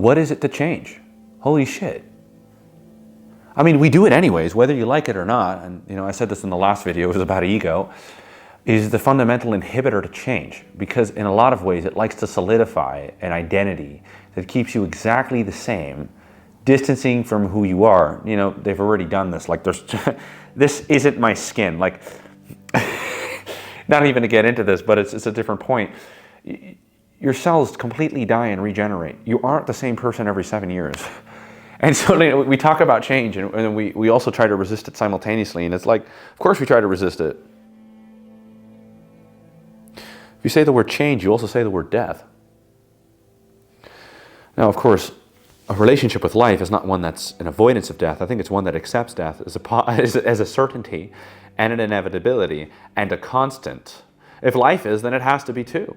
what is it to change? Holy shit. I mean, we do it anyways, whether you like it or not. And I said this in the last video, it was about ego, is the fundamental inhibitor to change. Because in a lot of ways, it likes to solidify an identity that keeps you exactly the same, distancing from who you are. They've already done this. Like this isn't my skin. Like, not even to get into this, but it's a different point. Your cells completely die and regenerate. You aren't the same person every 7 years. And so we talk about change, and we also try to resist it simultaneously. And it's like, of course we try to resist it. If you say the word change, you also say the word death. Now, of course, a relationship with life is not one that's an avoidance of death. I think it's one that accepts death as a certainty and an inevitability and a constant. If life is, then it has to be too.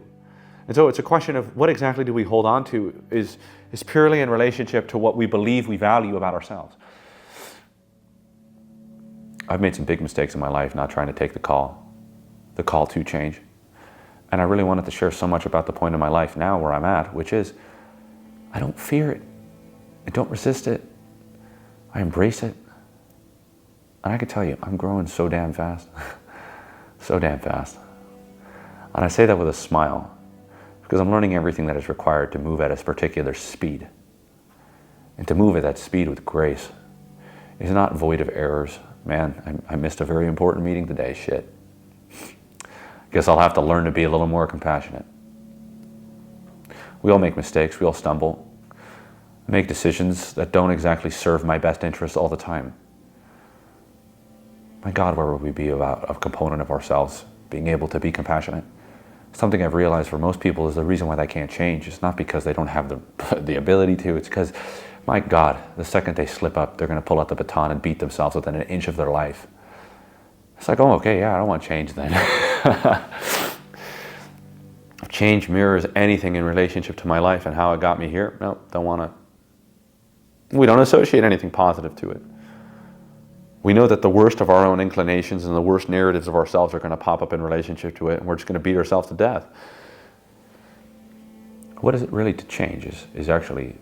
And so it's a question of what exactly do we hold on to is purely in relationship to what we believe we value about ourselves. I've made some big mistakes in my life not trying to take the call to change. And I really wanted to share so much about the point in my life now where I'm at, which is I don't fear it. I don't resist it. I embrace it. And I can tell you, I'm growing so damn fast. So damn fast. And I say that with a smile because I'm learning everything that is required to move at a particular speed. And to move at that speed with grace is not void of errors. Man, I missed a very important meeting today, shit. Guess I'll have to learn to be a little more compassionate. We all make mistakes, we all stumble, make decisions that don't exactly serve my best interests all the time. My God, where would we be without a component of ourselves being able to be compassionate? Something I've realized for most people is the reason why they can't change. It's not because they don't have the ability to, it's because, my God, the second they slip up, they're going to pull out the baton and beat themselves within an inch of their life. It's like, oh, okay, yeah, I don't want change then. Change mirrors anything in relationship to my life and how it got me here. No, don't want to. We don't associate anything positive to it. We know that the worst of our own inclinations and the worst narratives of ourselves are going to pop up in relationship to it, and we're just going to beat ourselves to death. What is it really to change is actually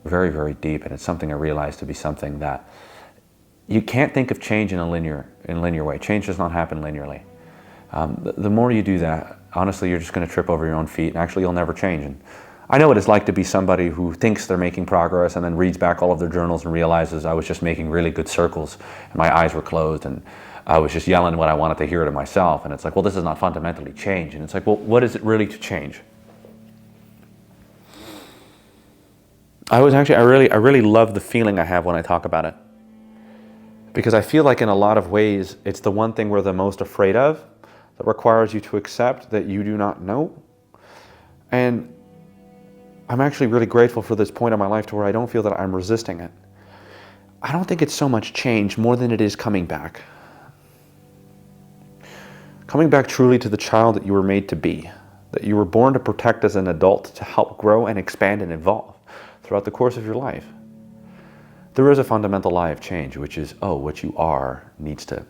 very, very deep, and it's something I realize to be something that you can't think of change in a linear way. Change does not happen linearly. The more you do that, honestly, you're just going to trip over your own feet, and actually you'll never change. And I know what it's like to be somebody who thinks they're making progress and then reads back all of their journals and realizes I was just making really good circles and my eyes were closed and I was just yelling what I wanted to hear to myself. And it's like, well, this is not fundamentally change. And it's like, well, what is it really to change? I really love the feeling I have when I talk about it. Because I feel like in a lot of ways, it's the one thing we're the most afraid of that requires you to accept that you do not know. And I'm actually really grateful for this point in my life to where I don't feel that I'm resisting it. I don't think it's so much change more than it is coming back. Coming back truly to the child that you were made to be, that you were born to protect as an adult, to help grow and expand and evolve throughout the course of your life. There is a fundamental lie of change, which is, oh, what you are needs to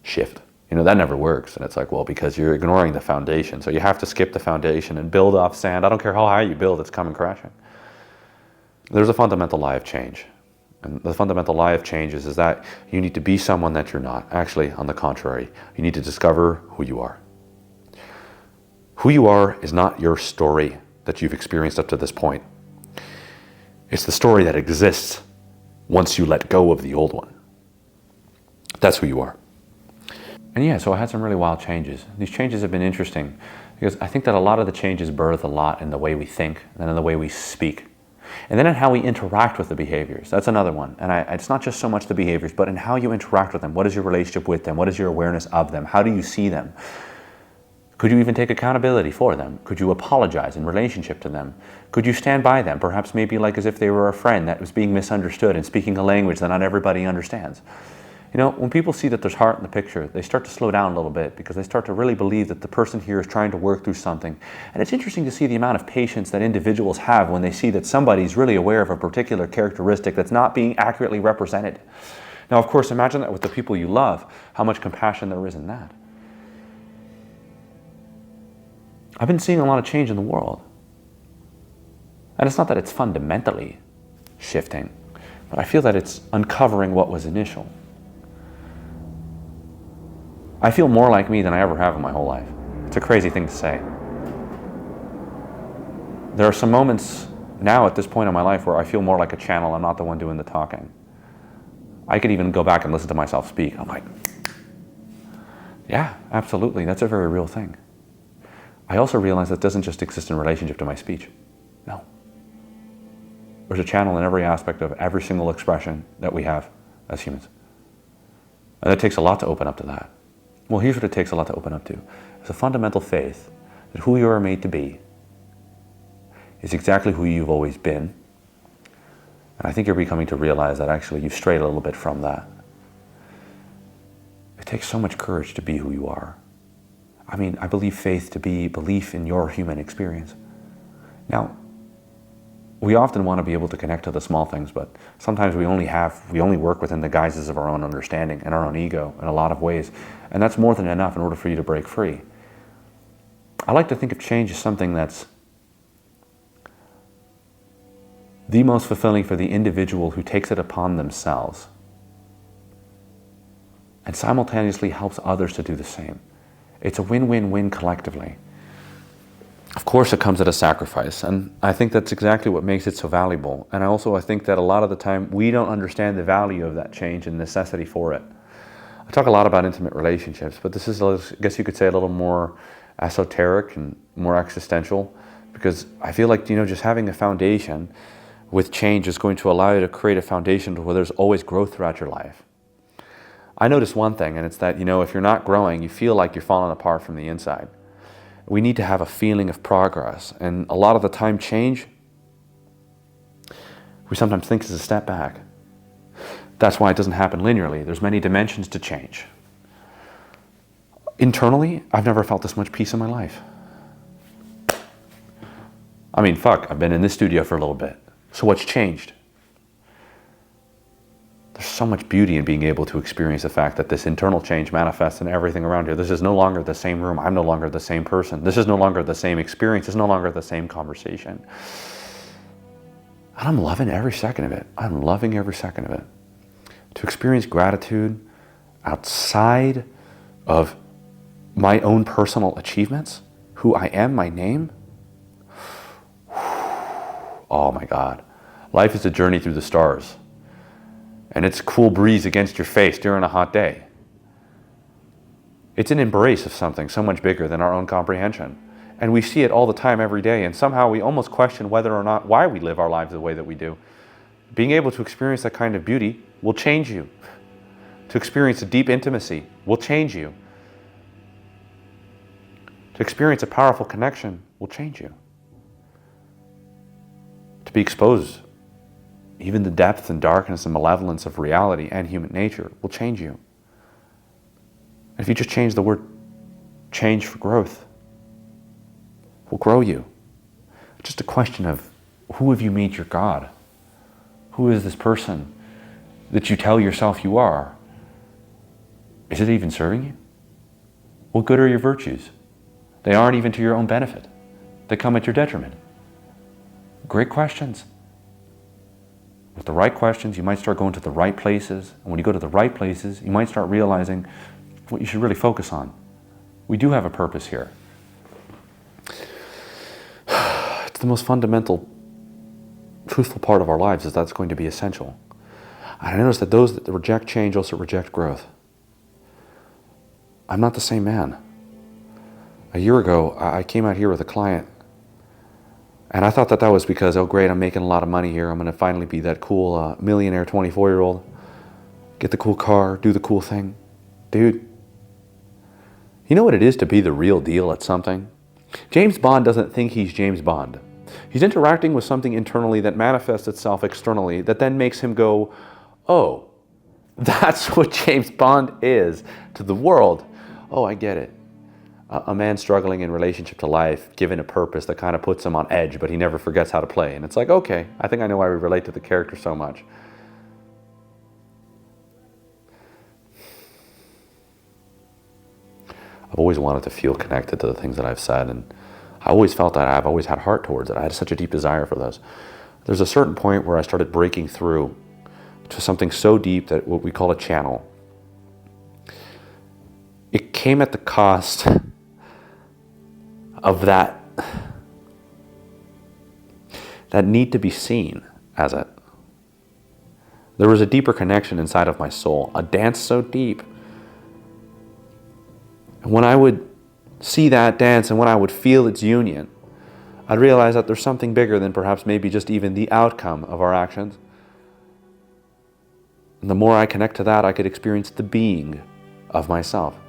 shift. That never works. And it's like, well, because you're ignoring the foundation. So you have to skip the foundation and build off sand. I don't care how high you build, it's coming crashing. There's a fundamental lie of change. And the fundamental lie of change is that you need to be someone that you're not. Actually, on the contrary, you need to discover who you are. Who you are is not your story that you've experienced up to this point. It's the story that exists once you let go of the old one. That's who you are. And yeah, so I had some really wild changes. These changes have been interesting because I think that a lot of the changes birth a lot in the way we think and in the way we speak. And then in how we interact with the behaviors. That's another one. And it's not just so much the behaviors, but in how you interact with them. What is your relationship with them? What is your awareness of them? How do you see them? Could you even take accountability for them? Could you apologize in relationship to them? Could you stand by them? Perhaps maybe like as if they were a friend that was being misunderstood and speaking a language that not everybody understands. When people see that there's heart in the picture, they start to slow down a little bit because they start to really believe that the person here is trying to work through something. And it's interesting to see the amount of patience that individuals have when they see that somebody's really aware of a particular characteristic that's not being accurately represented. Now, of course, imagine that with the people you love, how much compassion there is in that. I've been seeing a lot of change in the world. And it's not that it's fundamentally shifting, but I feel that it's uncovering what was initial. I feel more like me than I ever have in my whole life. It's a crazy thing to say. There are some moments now at this point in my life where I feel more like a channel. I'm not the one doing the talking. I could even go back and listen to myself speak. I'm like, yeah, absolutely. That's a very real thing. I also realize that doesn't just exist in relationship to my speech. No. There's a channel in every aspect of every single expression that we have as humans. And it takes a lot to open up to that. Well, here's what it takes a lot to open up to. It's a fundamental faith that who you are made to be is exactly who you've always been. And I think you're becoming to realize that actually you've strayed a little bit from that. It takes so much courage to be who you are. I mean, I believe faith to be belief in your human experience. Now, we often want to be able to connect to the small things, but sometimes we only work within the guises of our own understanding and our own ego in a lot of ways. And that's more than enough in order for you to break free. I like to think of change as something that's the most fulfilling for the individual who takes it upon themselves and simultaneously helps others to do the same. It's a win-win-win collectively. Of course, it comes at a sacrifice, and I think that's exactly what makes it so valuable. And I think that a lot of the time we don't understand the value of that change and necessity for it. I talk a lot about intimate relationships, but this is, I guess you could say, a little more esoteric and more existential, because I feel like, just having a foundation with change is going to allow you to create a foundation where there's always growth throughout your life. I notice one thing, and it's that, if you're not growing, you feel like you're falling apart from the inside. We need to have a feeling of progress. And a lot of the time, change, we sometimes think is a step back. That's why it doesn't happen linearly. There's many dimensions to change. Internally, I've never felt this much peace in my life. I mean, I've been in this studio for a little bit. So what's changed? There's so much beauty in being able to experience the fact that this internal change manifests in everything around you. This is no longer the same room. I'm no longer the same person. This is no longer the same experience. It's no longer the same conversation. And I'm loving every second of it. I'm loving every second of it. To experience gratitude outside of my own personal achievements, who I am, my name. Oh my God. Life is a journey through the stars. And it's a cool breeze against your face during a hot day. It's an embrace of something so much bigger than our own comprehension. And we see it all the time, every day, and somehow we almost question whether or not why we live our lives the way that we do. Being able to experience that kind of beauty will change you. To experience a deep intimacy will change you. To experience a powerful connection will change you. To be exposed, even the depth and darkness and malevolence of reality and human nature will change you. If you just change the word change for growth, will grow you. Just a question of, who have you made your God? Who is this person that you tell yourself you are? Is it even serving you? What good are your virtues? They aren't even to your own benefit. They come at your detriment. Great questions. With the right questions, you might start going to the right places. And when you go to the right places, you might start realizing what you should really focus on. We do have a purpose here. It's the most fundamental, truthful part of our lives, is that's going to be essential. And I notice that those that reject change also reject growth. I'm not the same man. A year ago, I came out here with a client, and I thought that was because, oh great, I'm making a lot of money here. I'm going to finally be that cool millionaire 24-year-old. Get the cool car, do the cool thing. Dude, you know what it is to be the real deal at something? James Bond doesn't think he's James Bond. He's interacting with something internally that manifests itself externally that then makes him go, oh, that's what James Bond is to the world. Oh, I get it. A man struggling in relationship to life, given a purpose that kind of puts him on edge, but he never forgets how to play. And it's like, okay, I think I know why we relate to the character so much. I've always wanted to feel connected to the things that I've said, and I always felt that. I've always had heart towards it. I had such a deep desire for those. There's a certain point where I started breaking through to something so deep that what we call a channel. It came at the cost of that need to be seen as it. There was a deeper connection inside of my soul, a dance so deep. And when I would see that dance and when I would feel its union, I'd realize that there's something bigger than perhaps maybe just even the outcome of our actions. And the more I connect to that, I could experience the being of myself.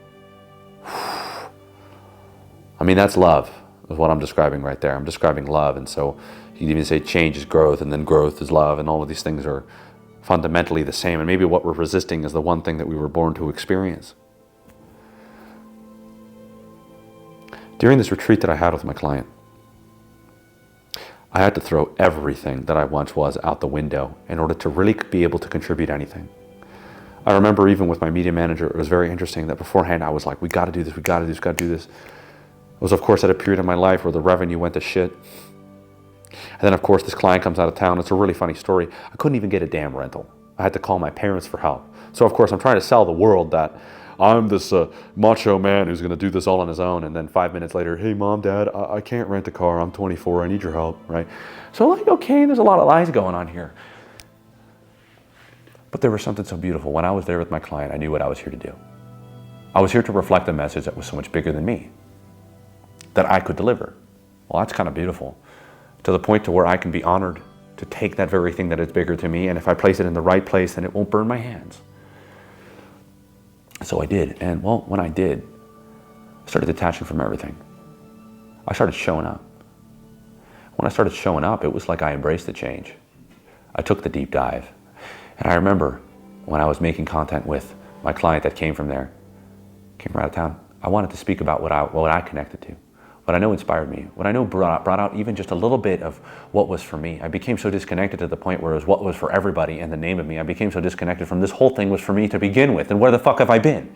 I mean, that's love, is what I'm describing right there. I'm describing love, and so you can even say change is growth, and then growth is love, and all of these things are fundamentally the same, and maybe what we're resisting is the one thing that we were born to experience. During this retreat that I had with my client, I had to throw everything that I once was out the window in order to really be able to contribute anything. I remember even with my media manager, it was very interesting that beforehand I was like, we got to do this, we got to do this, we got to do this. It was, of course, at a period in my life where the revenue went to shit. And then, of course, this client comes out of town. It's a really funny story. I couldn't even get a damn rental. I had to call my parents for help. So, of course, I'm trying to sell the world that I'm this macho man who's going to do this all on his own. And then 5 minutes later, hey, Mom, Dad, I can't rent a car. I'm 24. I need your help, right? So, like, okay, there's a lot of lies going on here. But there was something so beautiful. When I was there with my client, I knew what I was here to do. I was here to reflect a message that was so much bigger than me, that I could deliver. Well, that's kind of beautiful. To the point to where I can be honored to take that very thing that is bigger to me, and if I place it in the right place, then it won't burn my hands. So I did, and well, when I did, I started detaching from everything. I started showing up. When I started showing up, it was like I embraced the change. I took the deep dive. And I remember when I was making content with my client that came from there, came from out of town, I wanted to speak about what I connected to, what I know inspired me, what I know brought out even just a little bit of what was for me. I became so disconnected to the point where it was what was for everybody and the name of me. I became so disconnected from this whole thing was for me to begin with, and where the fuck have I been?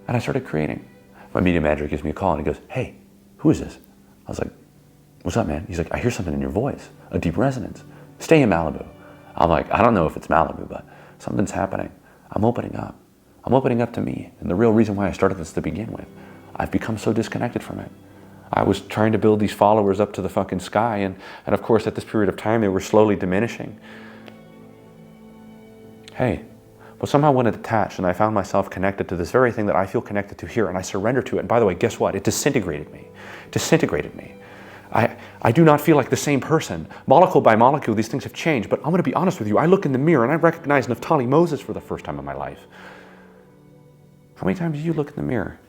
And I started creating. My media manager gives me a call and he goes, hey, who is this? I was like, what's up, man? He's like, I hear something in your voice, a deep resonance. Stay in Malibu. I'm like, I don't know if it's Malibu, but something's happening. I'm opening up. I'm opening up to me. And the real reason why I started this to begin with, I've become so disconnected from it. I was trying to build these followers up to the fucking sky. And of course, at this period of time, they were slowly diminishing. Hey, but somehow when it detached and I found myself connected to this very thing that I feel connected to here, and I surrendered to it. And by the way, guess what? It disintegrated me. Disintegrated me. I do not feel like the same person. Molecule by molecule, these things have changed. But I'm going to be honest with you. I look in the mirror and I recognize Naftali Moses for the first time in my life. How many times do you look in the mirror?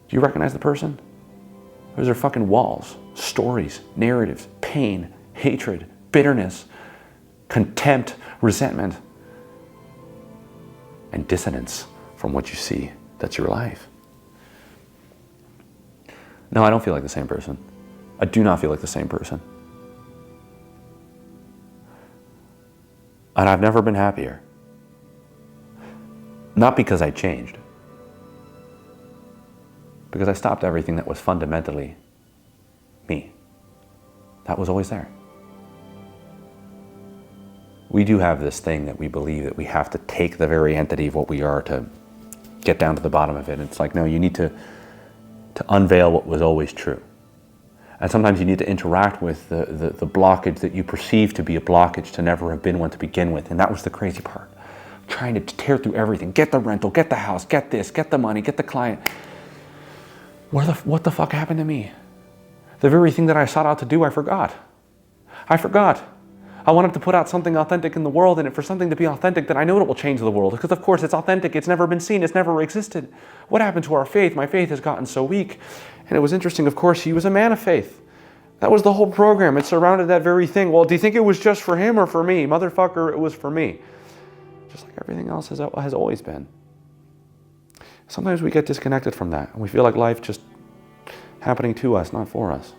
Do you recognize the person? Or is there fucking walls, stories, narratives, pain, hatred, bitterness, contempt, resentment, and dissonance from what you see? That's your life. No, I don't feel like the same person. I do not feel like the same person. And I've never been happier. Not because I changed. Because I stopped everything that was fundamentally me. That was always there. We do have this thing that we believe that we have to take the very entity of what we are to get down to the bottom of it. And it's like, no, you need to unveil what was always true. And sometimes you need to interact with the blockage that you perceive to be a blockage to never have been one to begin with. And that was the crazy part. Trying to tear through everything. Get the rental, get the house, get this, get the money, get the client. What the fuck happened to me? The very thing that I sought out to do, I forgot. I forgot. I wanted to put out something authentic in the world, and for something to be authentic, then I know it will change the world. Because of course it's authentic, it's never been seen, it's never existed. What happened to our faith? My faith has gotten so weak. And it was interesting, of course, he was a man of faith. That was the whole program. It surrounded that very thing. Well, do you think it was just for him or for me? Motherfucker, it was for me. Just like everything else has always been. Sometimes we get disconnected from that, and we feel like life just happening to us, not for us.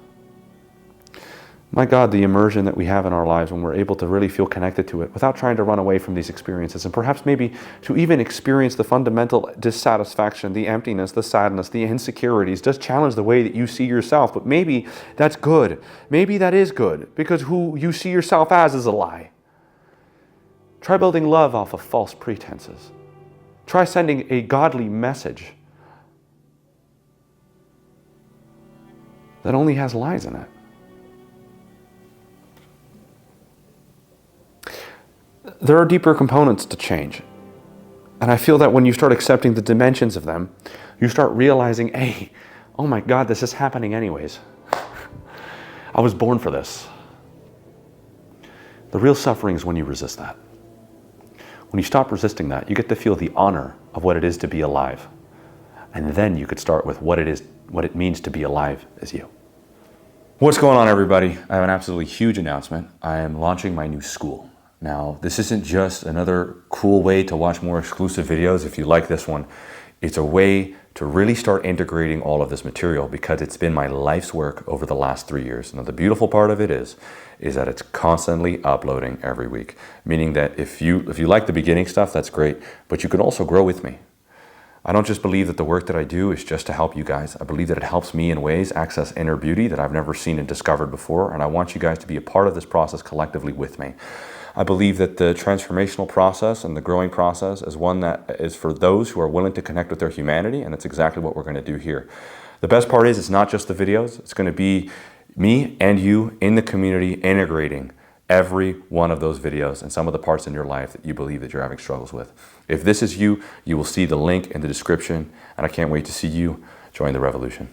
My God, the immersion that we have in our lives when we're able to really feel connected to it without trying to run away from these experiences, and perhaps maybe to even experience the fundamental dissatisfaction, the emptiness, the sadness, the insecurities, does challenge the way that you see yourself. But maybe that's good. Maybe that is good, because who you see yourself as is a lie. Try building love off of false pretenses. Try sending a godly message that only has lies in it. There are deeper components to change. And I feel that when you start accepting the dimensions of them, you start realizing, hey, oh my God, this is happening anyways. I was born for this. The real suffering is when you resist that. When you stop resisting that, you get to feel the honor of what it is to be alive. And then you could start with what it means to be alive as you. What's going on, everybody? I have an absolutely huge announcement. I am launching my new school. Now, this isn't just another cool way to watch more exclusive videos. If you like this one, it's a way to really start integrating all of this material, because it's been my life's work over the last 3 years. Now, the beautiful part of it is that it's constantly uploading every week, meaning that if you like the beginning stuff, that's great, but you can also grow with me. I don't just believe that the work that I do is just to help you guys. I believe that it helps me in ways access inner beauty that I've never seen and discovered before, and I want you guys to be a part of this process collectively with me. I believe that the transformational process and the growing process is one that is for those who are willing to connect with their humanity, and that's exactly what we're going to do here. The best part is it's not just the videos. It's going to be me and you in the community integrating every one of those videos and some of the parts in your life that you believe that you're having struggles with. If this is you, you will see the link in the description, and I can't wait to see you join the revolution.